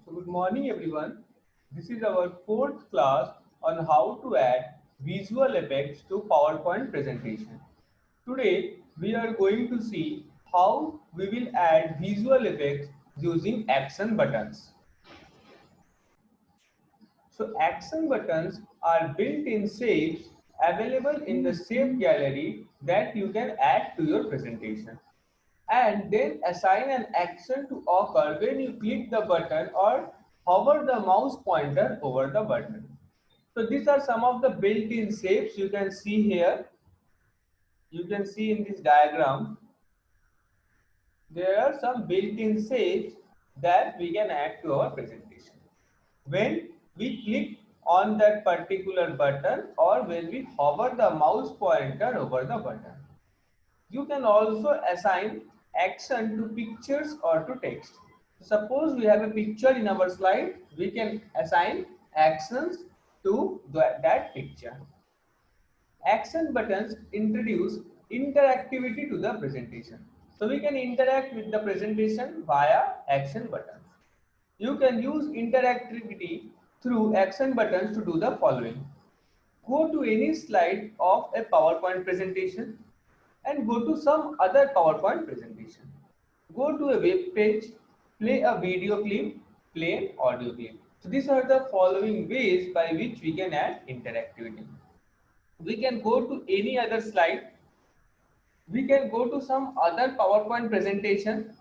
So good morning everyone. This is our fourth class on how to add visual effects to PowerPoint presentation. Today we are going to see how we will add visual effects using action buttons. So action buttons are built-in shapes available in the shape gallery that you can add to your presentation, and then assign an action to occur when you click the button or hover the mouse pointer over the button. So these are some of the built-in shapes you can see here. You can see in this diagram, there are some built-in shapes that we can add to our presentation. When we click on that particular button or when we hover the mouse pointer over the button. You can also assign action to pictures or to text. Suppose we have a picture in our slide, we can assign actions to that picture. Action buttons introduce interactivity to the presentation. So we can interact with the presentation via action buttons. You can use interactivity through action buttons to do the following. Go to any slide of a PowerPoint presentation and go to some other PowerPoint presentation. Go to a web page, play a video clip, play an audio clip. So these are the following ways by which we can add interactivity. We can go to any other slide. We can go to some other PowerPoint presentation.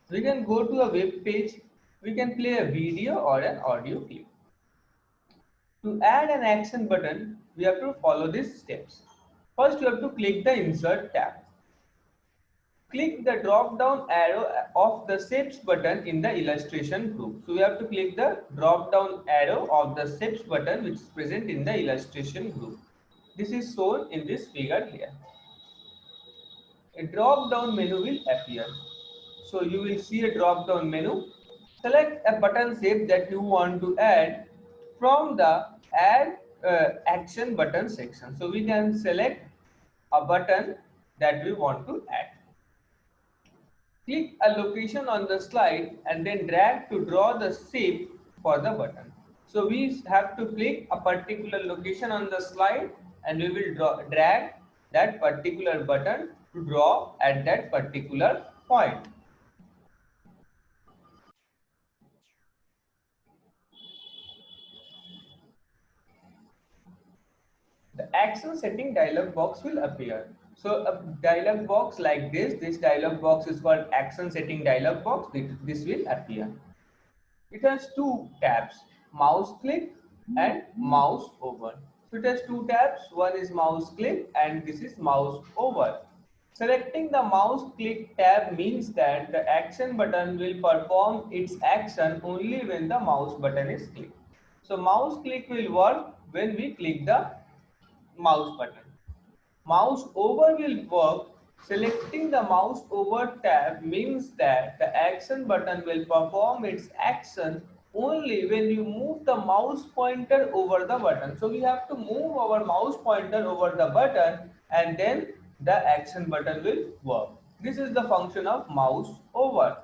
We can go to a web page. We can play a video or an audio clip. To add an action button, we have to follow these steps. First, you have to click the Insert tab. Click the drop down arrow of the shapes button in the illustration group. So we have to click the drop down arrow of the shapes button which is present in the illustration group. This is shown in this figure here. A drop down menu will appear. So you will see a drop down menu. Select a button shape that you want to add from the add action button section. So we can select a button that we want to add. Click a location on the slide and then drag to draw the shape for the button. So we have to click a particular location on the slide and we will drag that particular button to draw at that particular point. The action setting dialog box will appear. So a dialog box like this dialog box is called action setting dialog box. This will appear. It has two tabs, mouse click and mouse over. So it has two tabs, one is mouse click and this is mouse over. Selecting the mouse click tab means that the action button will perform its action only when the mouse button is clicked. So mouse click will work when we click the mouse button. Mouse over will work. Selecting the mouse over tab means that the action button will perform its action only when you move the mouse pointer over the button. So we have to move our mouse pointer over the button and then the action button will work. This is the function of mouse over.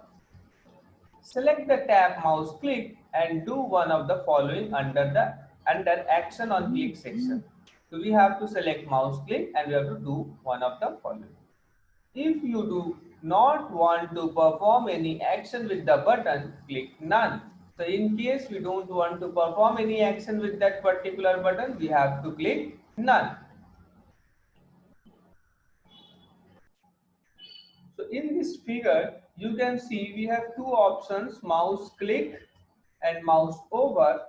Select the tab mouse click and do one of the following under action on click section. So we have to select mouse click and we have to do one of the following. If you do not want to perform any action with the button, click none. So in case we don't want to perform any action with that particular button, we have to click none. So in this figure, you can see we have two options, mouse click and mouse over.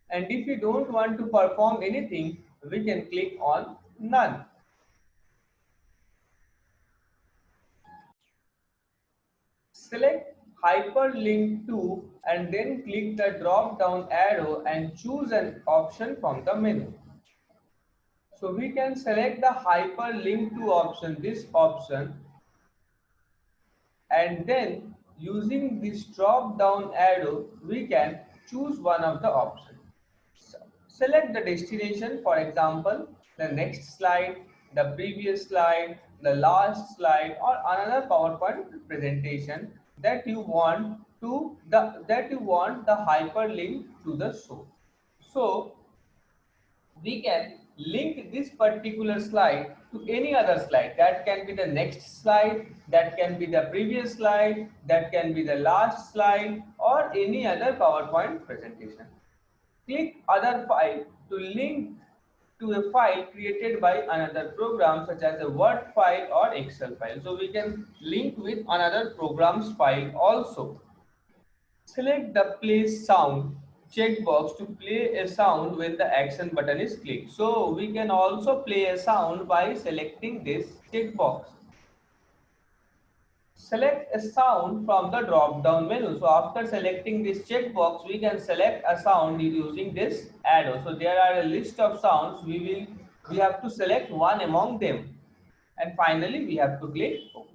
And if you don't want to perform anything, we can click on none. Select hyperlink to and then click the drop down arrow and choose an option from the menu. So we can select the hyperlink to option, this option, and then using this drop down arrow we can choose one of the options. Select the destination, for example the next slide, the previous slide, the last slide or another PowerPoint presentation that you want the hyperlink to the source. So we can link this particular slide to any other slide. That can be the next slide, that can be the previous slide, that can be the last slide, or any other PowerPoint presentation. Click other file to link to a file created by another program, such as a Word file or Excel file. So we can link with another program's file also. Select the play sound checkbox to play a sound when the action button is clicked. So we can also play a sound by selecting this checkbox. Select a sound from the drop down menu. So after selecting this checkbox, we can select a sound using this arrow. So there are a list of sounds. We have to select one among them, and finally we have to click OK.